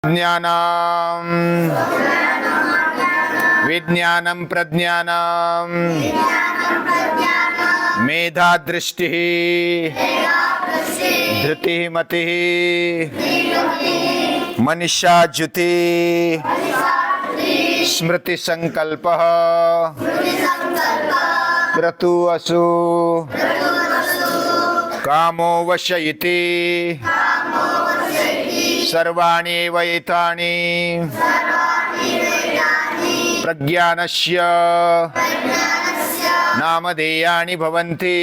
ज्ञानम विज्ञानम प्रज्ञानम मेधा दृष्टि धृति मति मनीषा ज्युति स्मृति संकल्प क्रतु असु कामो वश इति सर्वाणि वैतानि प्रज्ञानस्य नामधेयानि भवन्ति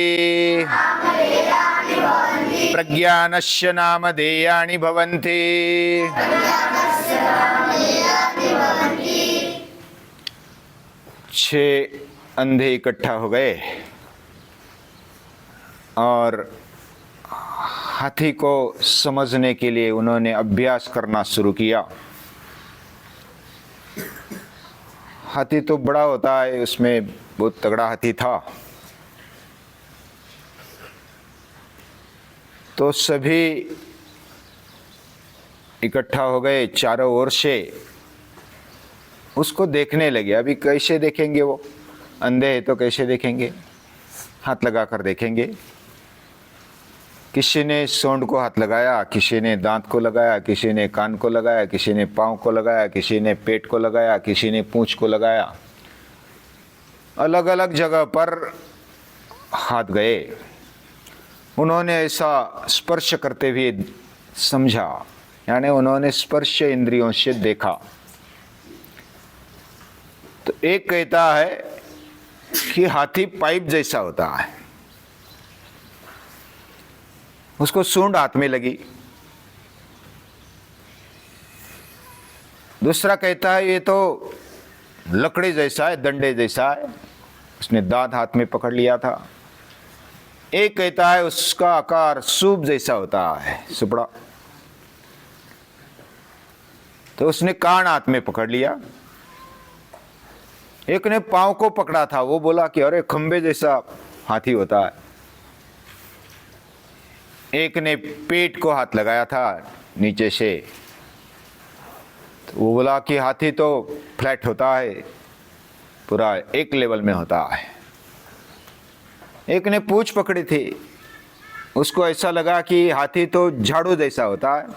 प्रज्ञानस्य नामधेयानि भवन्ति। छह अंधे इकट्ठा हो गए और हाथी को समझने के लिए उन्होंने अभ्यास करना शुरू किया। हाथी तो बड़ा होता है, उसमें बहुत तगड़ा हाथी था। तो सभी इकट्ठा हो गए चारों ओर से, उसको देखने लगे। अभी कैसे देखेंगे, वो अंधे हैं तो कैसे देखेंगे, हाथ लगाकर देखेंगे। किसी ने सूंड को हाथ लगाया, किसी ने दांत को लगाया, किसी ने कान को लगाया, किसी ने पाँव को लगाया, किसी ने पेट को लगाया, किसी ने पूंछ को लगाया। अलग अलग जगह पर हाथ गए। उन्होंने ऐसा स्पर्श करते हुए समझा, यानी उन्होंने स्पर्श इंद्रियों से देखा। तो एक कहता है कि हाथी पाइप जैसा होता है, उसको सूंड हाथ में लगी। दूसरा कहता है ये तो लकड़ी जैसा है, डंडे जैसा है, उसने दांत हाथ में पकड़ लिया था। एक कहता है उसका आकार सूप जैसा होता है, सुपड़ा। तो उसने कान हाथ में पकड़ लिया। एक ने पांव को पकड़ा था, वो बोला कि अरे खंबे जैसा हाथी होता है। एक ने पेट को हाथ लगाया था नीचे से, तो वो बोला कि हाथी तो फ्लैट होता है, पूरा एक लेवल में होता है। एक ने पूंछ पकड़ी थी, उसको ऐसा लगा कि हाथी तो झाड़ू जैसा होता है।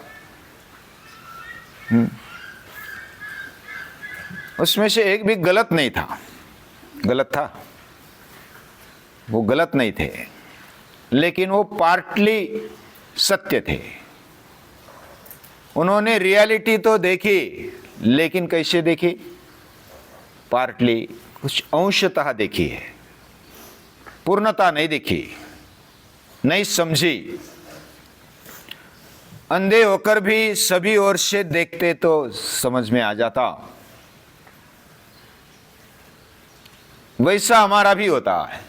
उसमें से एक भी गलत नहीं था, गलत था, वो गलत नहीं थे, लेकिन वो पार्टली सत्य थे। उन्होंने रियलिटी तो देखी, लेकिन कैसे देखी, पार्टली, कुछ अंशतः देखी है, पूर्णता नहीं देखी, नहीं समझी। अंधे होकर भी सभी ओर से देखते तो समझ में आ जाता। वैसा हमारा भी होता है।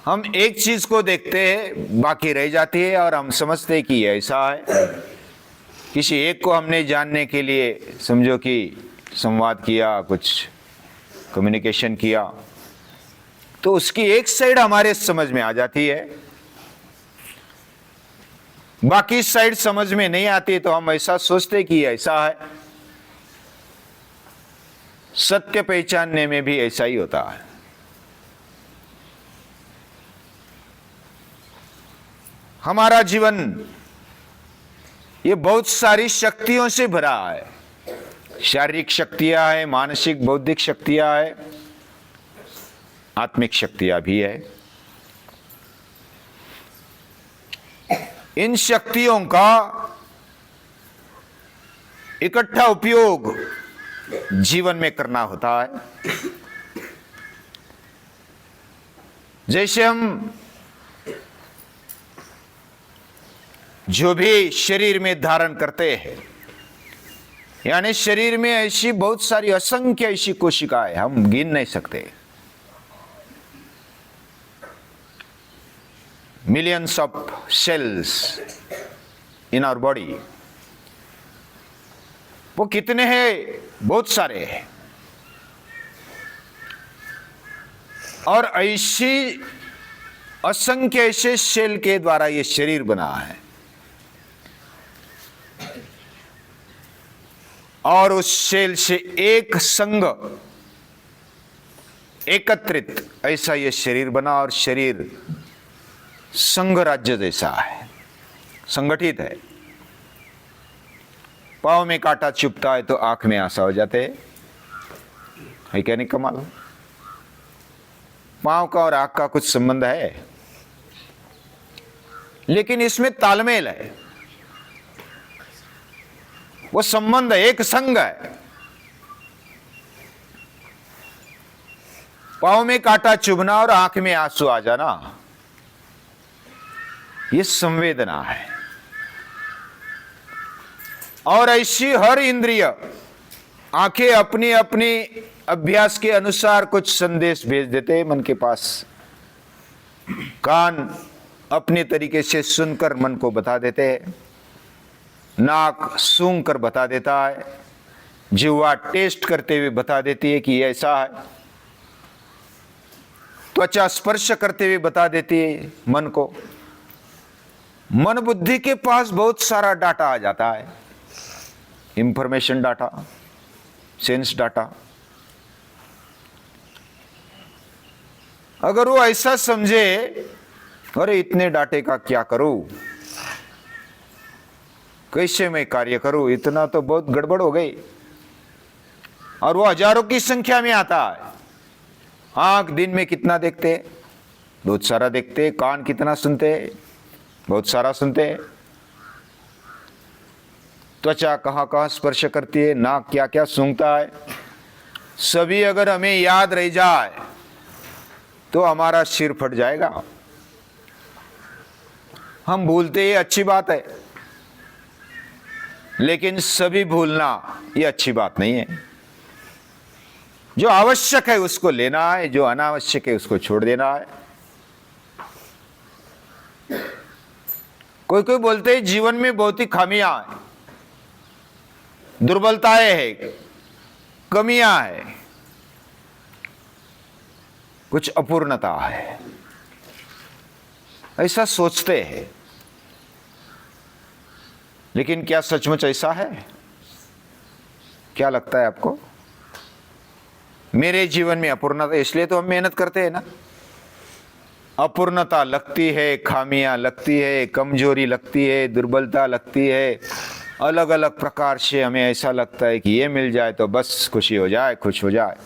हम एक चीज को देखते हैं, बाकी रह जाती है, और हम समझते हैं कि ऐसा है। किसी एक को हमने जानने के लिए समझो कि संवाद किया, कुछ कम्युनिकेशन किया, तो उसकी एक साइड हमारे समझ में आ जाती है, बाकी साइड समझ में नहीं आती। तो हम ऐसा सोचते कि ऐसा है। सत्य पहचानने में भी ऐसा ही होता है। हमारा जीवन ये बहुत सारी शक्तियों से भरा है। शारीरिक शक्तियां है, मानसिक बौद्धिक शक्तियां है, आत्मिक शक्तियां भी है। इन शक्तियों का इकट्ठा उपयोग जीवन में करना होता है। जैसे हम जो भी शरीर में धारण करते हैं, यानी शरीर में ऐसी बहुत सारी असंख्य ऐसी कोशिकाएं हम गिन नहीं सकते। Millions of cells in our body, वो कितने हैं? बहुत सारे हैं। और ऐसी असंख्य ऐसे सेल के द्वारा ये शरीर बना है। और उस सेल से एक संग एकत्रित, ऐसा ये शरीर बना। और शरीर संघ राज्य जैसा है, संगठित है। पाँव में कांटा चुभता है तो आंख में आंसू हो जाते है क्या नहीं कमाल? पाँव का और आंख का कुछ संबंध है, लेकिन इसमें तालमेल है, वो संबंध एक संग है। पाँव में कांटा चुभना और आंख में आंसू आ जाना, ये संवेदना है। और ऐसी हर इंद्रिय, आंखें अपनी अपनी अभ्यास के अनुसार कुछ संदेश भेज देते हैं मन के पास, कान अपने तरीके से सुनकर मन को बता देते हैं, नाक सूंघ कर बता देता है, जिह्वा टेस्ट करते हुए बता देती है कि ये ऐसा है, त्वचा स्पर्श करते हुए बता देती है मन को। मन बुद्धि के पास बहुत सारा डाटा आ जाता है, इंफॉर्मेशन डाटा, सेंस डाटा। अगर वो ऐसा समझे, अरे इतने डाटे का क्या करूं, कैसे मैं कार्य करूं, इतना तो बहुत गड़बड़ हो गई, और वो हजारों की संख्या में आता है। आंख दिन में कितना देखते, बहुत सारा देखते, कान कितना सुनते, बहुत सारा सुनते, त्वचा कहां कहां स्पर्श करती है, नाक क्या क्या सूंघता है, सभी अगर हमें याद रह जाए तो हमारा सिर फट जाएगा। हम भूलते ही अच्छी बात है, लेकिन सभी भूलना ये अच्छी बात नहीं है। जो आवश्यक है उसको लेना है, जो अनावश्यक है उसको छोड़ देना है। कोई कोई बोलते हैं जीवन में बहुत ही खामियां हैं, दुर्बलताएं हैं, कमियां हैं, कुछ अपूर्णता है, ऐसा सोचते हैं। लेकिन क्या सचमुच ऐसा है? क्या लगता है आपको? मेरे जीवन में अपूर्णता, इसलिए तो हम मेहनत करते हैं ना। अपूर्णता लगती है, खामियां लगती है, कमजोरी लगती है, दुर्बलता लगती है, अलग अलग प्रकार से हमें ऐसा लगता है कि ये मिल जाए तो बस खुशी हो जाए, खुश हो जाए।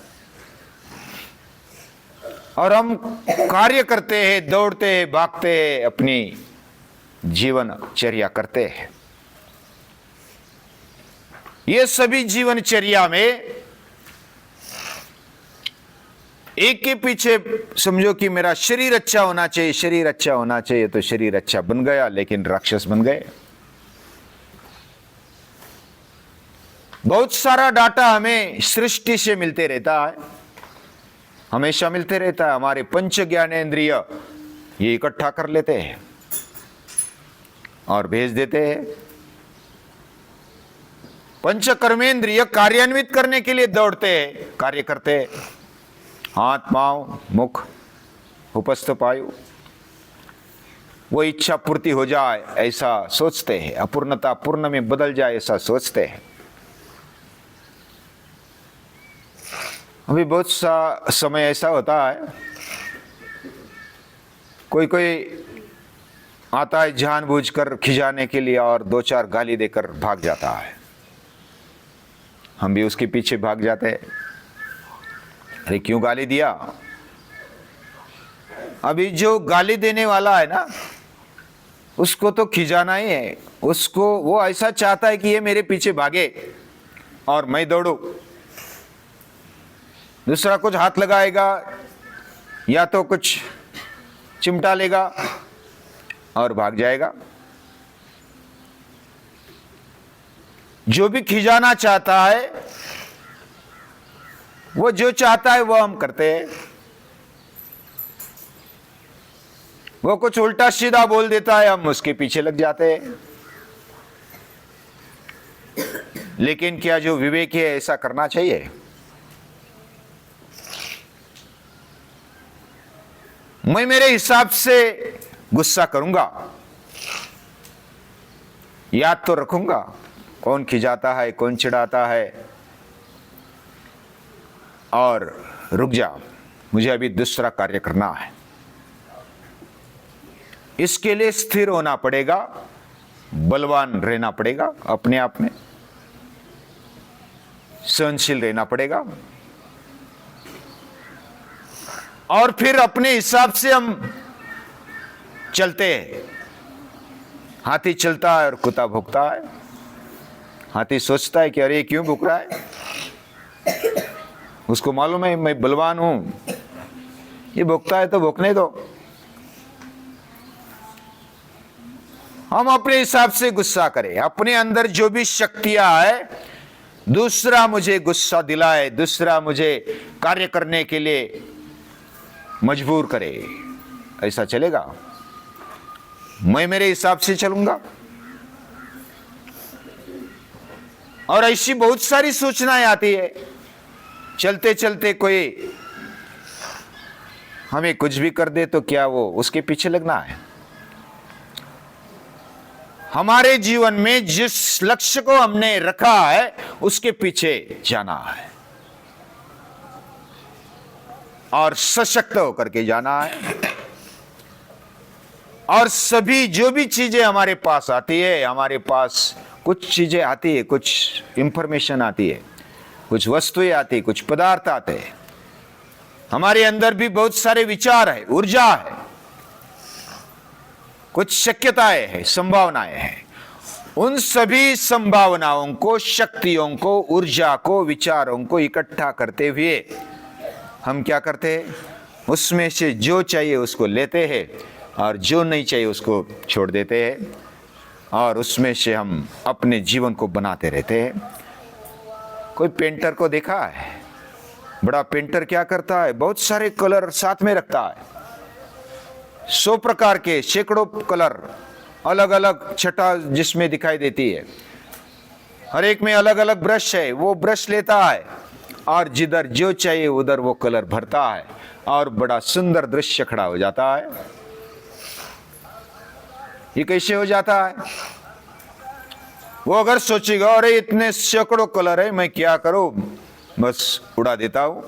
और हम कार्य करते हैं, दौड़ते हैं, भागते हैं, अपनी जीवनचर्या करते हैं। ये सभी जीवनचर्या में एक के पीछे समझो कि मेरा शरीर अच्छा होना चाहिए, शरीर अच्छा होना चाहिए, तो शरीर अच्छा बन गया, लेकिन राक्षस बन गए। बहुत सारा डाटा हमें सृष्टि से मिलते रहता है, हमेशा मिलते रहता है। हमारे पंच ज्ञानेंद्रिय ये इकट्ठा कर लेते हैं और भेज देते हैं। पंच कर्मेंद्रिय कार्यान्वित करने के लिए दौड़ते हैं, कार्य करते हैं। हाथ, पांव, मुख, उपस्थ पायु, वो इच्छा पूर्ति हो जाए ऐसा सोचते हैं, अपूर्णता पूर्ण में बदल जाए ऐसा सोचते हैं। अभी बहुत सा समय ऐसा होता है, कोई कोई आता है जानबूझकर खिजाने के लिए और दो चार गाली देकर भाग जाता है। हम भी उसके पीछे भाग जाते हैं, अरे क्यों गाली दिया? अभी जो गाली देने वाला है ना, उसको तो खिजाना ही है। उसको वो ऐसा चाहता है कि ये मेरे पीछे भागे और मैं दौड़ूं। दूसरा कुछ हाथ लगाएगा या तो कुछ चिमटा लेगा और भाग जाएगा। जो भी खिजाना चाहता है, वो जो चाहता है वो हम करते हैं। वो कुछ उल्टा सीधा बोल देता है, हम उसके पीछे लग जाते हैं। लेकिन क्या जो विवेक है ऐसा करना चाहिए? मैं मेरे हिसाब से गुस्सा करूंगा, याद तो रखूंगा, कौन खिजाता है, कौन चिढ़ाता है, और रुक जा, मुझे अभी दूसरा कार्य करना है। इसके लिए स्थिर होना पड़ेगा, बलवान रहना पड़ेगा, अपने आप में सहनशील रहना पड़ेगा, और फिर अपने हिसाब से हम चलते हैं। हाथी चलता है और कुत्ता भौंकता है। हाथी सोचता है कि अरे क्यों भूख रहा है, उसको मालूम है मैं बलवान हूं, ये भौंकता है तो भौंकने दो। हम अपने हिसाब से गुस्सा करें, अपने अंदर जो भी शक्तियां है, दूसरा मुझे गुस्सा दिलाए, दूसरा मुझे कार्य करने के लिए मजबूर करे, ऐसा चलेगा? मैं मेरे हिसाब से चलूंगा। और ऐसी बहुत सारी सूचनाएं आती है, चलते चलते कोई हमें कुछ भी कर दे तो क्या वो उसके पीछे लगना है? हमारे जीवन में जिस लक्ष्य को हमने रखा है उसके पीछे जाना है और सशक्त होकर के जाना है। और सभी जो भी चीजें हमारे पास आती है, हमारे पास कुछ चीजें आती है, कुछ इंफॉर्मेशन आती है, कुछ वस्तुएं आती है, कुछ पदार्थ आते हैं, हमारे अंदर भी बहुत सारे विचार है, ऊर्जा है, कुछ शक्यताएं हैं, संभावनाएं हैं। उन सभी संभावनाओं को, शक्तियों को, ऊर्जा को, विचारों को इकट्ठा करते हुए हम क्या करते हैं? उसमें से जो चाहिए उसको लेते हैं और जो नहीं चाहिए उसको छोड़ देते हैं, और उसमें से हम अपने जीवन को बनाते रहते हैं। कोई पेंटर को देखा है? बड़ा पेंटर क्या करता है? बहुत सारे कलर साथ में रखता है, 100 प्रकार के, सैकड़ों कलर, अलग अलग छटा जिसमें दिखाई देती है, हर एक में अलग अलग ब्रश है। वो ब्रश लेता है और जिधर जो चाहिए उधर वो कलर भरता है और बड़ा सुंदर दृश्य खड़ा हो जाता है। ये कैसे हो जाता है? वो अगर सोचेगा अरे इतने सैकड़ों कलर है, मैं क्या करूं, बस उड़ा देता हूं,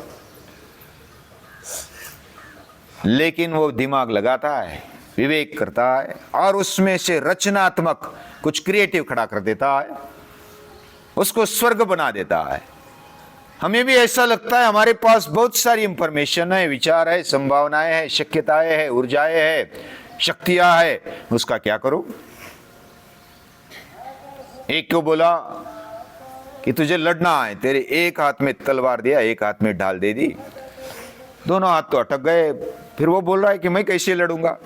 लेकिन वो दिमाग लगाता है, विवेक करता है और उसमें से रचनात्मक कुछ क्रिएटिव खड़ा कर देता है, उसको स्वर्ग बना देता है। हमें भी ऐसा लगता है हमारे पास बहुत सारी इंफॉर्मेशन है, विचार है, संभावनाएं है, शक्यताएं है, ऊर्जाएं है, शक्तियां है, उसका क्या करूं? एक को बोला कि तुझे लड़ना है, तेरे एक हाथ में तलवार दिया, एक हाथ में ढाल दे दी, दोनों हाथ तो अटक गए। फिर वो बोल रहा है कि मैं कैसे लड़ूंगा?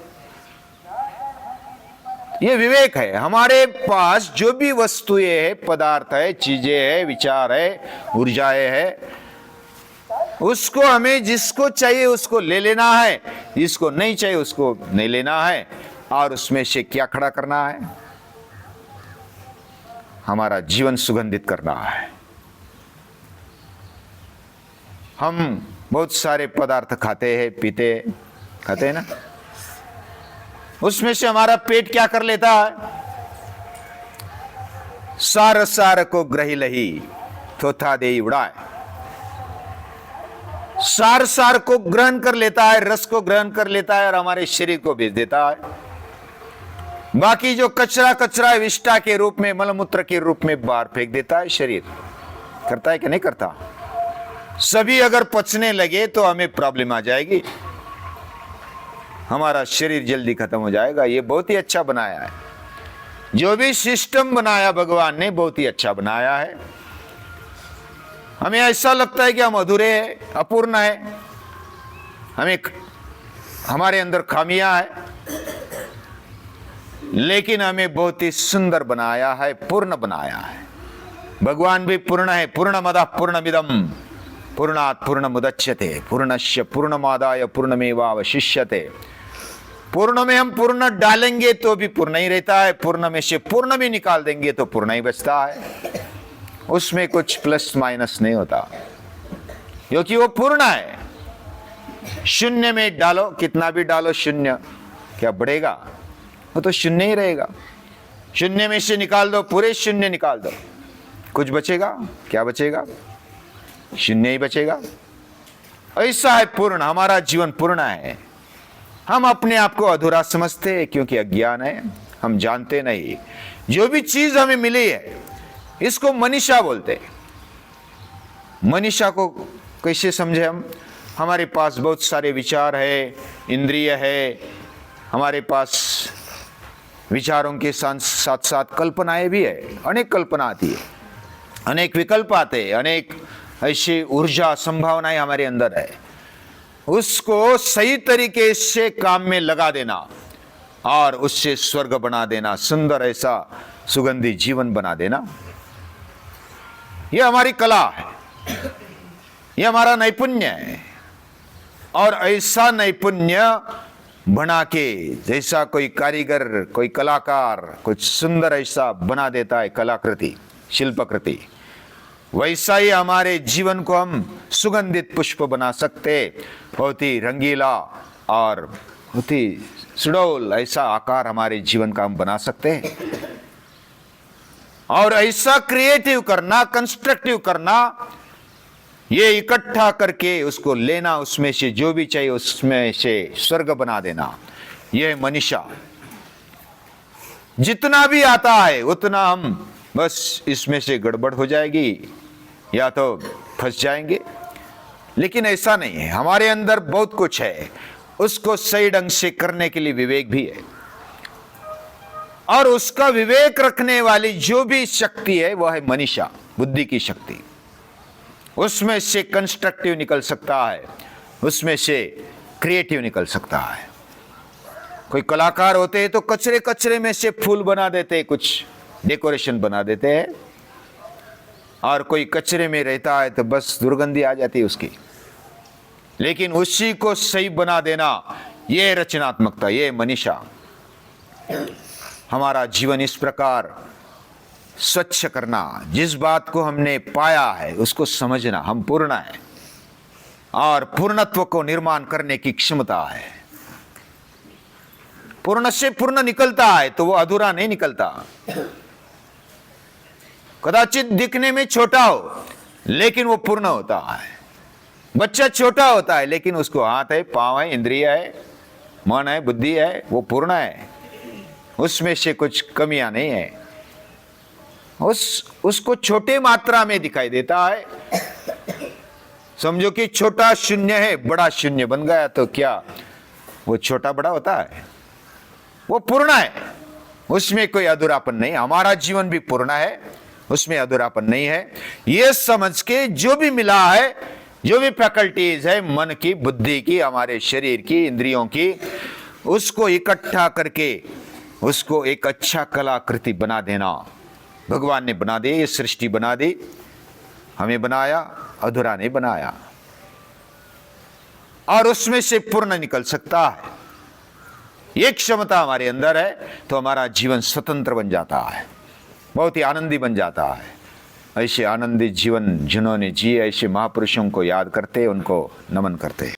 ये विवेक है। हमारे पास जो भी वस्तुएं है, पदार्थ है, चीजें है, विचार है, ऊर्जाएं है, उसको हमें जिसको चाहिए उसको ले लेना है, जिसको नहीं चाहिए उसको नहीं लेना है, और उसमें से क्या खड़ा करना है? हमारा जीवन सुगंधित करना है। हम बहुत सारे पदार्थ खाते हैं, पीते हैं, खाते हैं ना, उसमें से हमारा पेट क्या कर लेता है? सार सार को ग्रही लही थोथा दे उड़ाए। सार सार को ग्रहण कर लेता है, रस को ग्रहण कर लेता है और हमारे शरीर को भेज देता है। बाकी जो कचरा कचरा विष्टा के रूप में, मलमूत्र के रूप में बाहर फेंक देता है। शरीर करता है कि नहीं करता? सभी अगर पचने लगे तो हमें प्रॉब्लम आ जाएगी, हमारा शरीर जल्दी खत्म हो जाएगा। ये बहुत ही अच्छा बनाया है, जो भी सिस्टम बनाया भगवान ने बहुत ही अच्छा बनाया है। हमें ऐसा लगता है कि हम अधूरे हैं, अपूर्ण है, हमारे अंदर खामियां है, लेकिन हमें बहुत ही सुंदर बनाया है, पूर्ण बनाया है। भगवान भी पूर्ण है। पूर्णमदः पूर्णमिदं पूर्णात् पूर्णमुदच्यते पूर्णस्य पूर्णमादाय पूर्णमेवावशिष्यते। पूर्ण में हम पूर्ण डालेंगे तो भी पूर्ण ही रहता है, पूर्ण में से पूर्ण भी निकाल देंगे तो पूर्ण ही बचता है, उसमें कुछ प्लस माइनस नहीं होता, क्योंकि वो पूर्ण है। शून्य में डालो, कितना भी डालो शून्य, क्या बढ़ेगा? वो तो शून्य ही रहेगा। शून्य में से निकाल दो, पूरे शून्य निकाल दो, कुछ बचेगा? क्या बचेगा? शून्य ही बचेगा। ऐसा है पूर्ण, हमारा जीवन पूर्ण है। हम अपने आप को अधूरा समझते हैं क्योंकि अज्ञान है, हम जानते नहीं। जो भी चीज हमें मिली है इसको मनीषा बोलते हैं। मनीषा को कैसे समझे हम? हमारे पास बहुत सारे विचार है, इंद्रिय है, हमारे पास विचारों के साथ साथ कल्पनाएं भी है। अनेक कल्पना आती है, अनेक विकल्प आते हैं, अनेक ऐसी ऊर्जा संभावनाएं हमारे अंदर है। उसको सही तरीके से काम में लगा देना और उससे स्वर्ग बना देना, सुंदर ऐसा सुगंधी जीवन बना देना, यह हमारी कला है, यह हमारा नैपुण्य है। और ऐसा नैपुण्य बना के, जैसा कोई कारीगर, कोई कलाकार कुछ सुंदर ऐसा बना देता है कलाकृति, शिल्पकृति, वैसा ही हमारे जीवन को हम सुगंधित पुष्प बना सकते, बहुत ही रंगीला और बहुत ही सुडौल ऐसा आकार हमारे जीवन का हम बना सकते हैं। और ऐसा क्रिएटिव करना, कंस्ट्रक्टिव करना, ये इकट्ठा करके उसको लेना, उसमें से जो भी चाहिए उसमें से स्वर्ग बना देना, यह मनीषा। जितना भी आता है उतना हम बस इसमें से गड़बड़ हो जाएगी या तो फंस जाएंगे। लेकिन ऐसा नहीं है, हमारे अंदर बहुत कुछ है, उसको सही ढंग से करने के लिए विवेक भी है। और उसका विवेक रखने वाली जो भी शक्ति है वह है मनीषा, बुद्धि की शक्ति। उसमें से कंस्ट्रक्टिव निकल सकता है, उसमें से क्रिएटिव निकल सकता है। कोई कलाकार होते हैं तो कचरे कचरे में से फूल बना देते हैं, कुछ डेकोरेशन बना देते हैं। और कोई कचरे में रहता है तो बस दुर्गंधी आ जाती है उसकी। लेकिन उसी को सही बना देना, यह रचनात्मकता, यह मनीषा। हमारा जीवन इस प्रकार स्वच्छ करना, जिस बात को हमने पाया है उसको समझना, हम पूर्ण है और पूर्णत्व को निर्माण करने की क्षमता है। पूर्ण से पूर्ण निकलता है तो वो अधूरा नहीं निकलता। कदाचित दिखने में छोटा हो लेकिन वो पूर्ण होता है। बच्चा छोटा होता है लेकिन उसको हाथ है, पांव है, इंद्रिय है, मन है, बुद्धि है, वो पूर्ण है, उसमें से कुछ कमियां नहीं है। उसको छोटे मात्रा में दिखाई देता है। समझो कि छोटा शून्य है, बड़ा शून्य बन गया तो क्या वो छोटा बड़ा होता है? वो पूर्ण है, उसमें कोई अधूरापन नहीं। हमारा जीवन भी पूर्ण है, उसमें अधूरापन नहीं है। ये समझ के जो भी मिला है, जो भी फैकल्टीज है मन की, बुद्धि की, हमारे शरीर की, इंद्रियों की, उसको इकट्ठा करके उसको एक अच्छा कलाकृति बना देना। भगवान ने बना दी, ये सृष्टि बना दी, हमें बनाया, अधूरा नहीं बनाया। और उसमें से पूर्ण निकल सकता है, ये क्षमता हमारे अंदर है तो हमारा जीवन स्वतंत्र बन जाता है, बहुत ही आनंदी बन जाता है। ऐसे आनंदी जीवन जिन्होंने जिए, ऐसे महापुरुषों को याद करते, उनको नमन करते।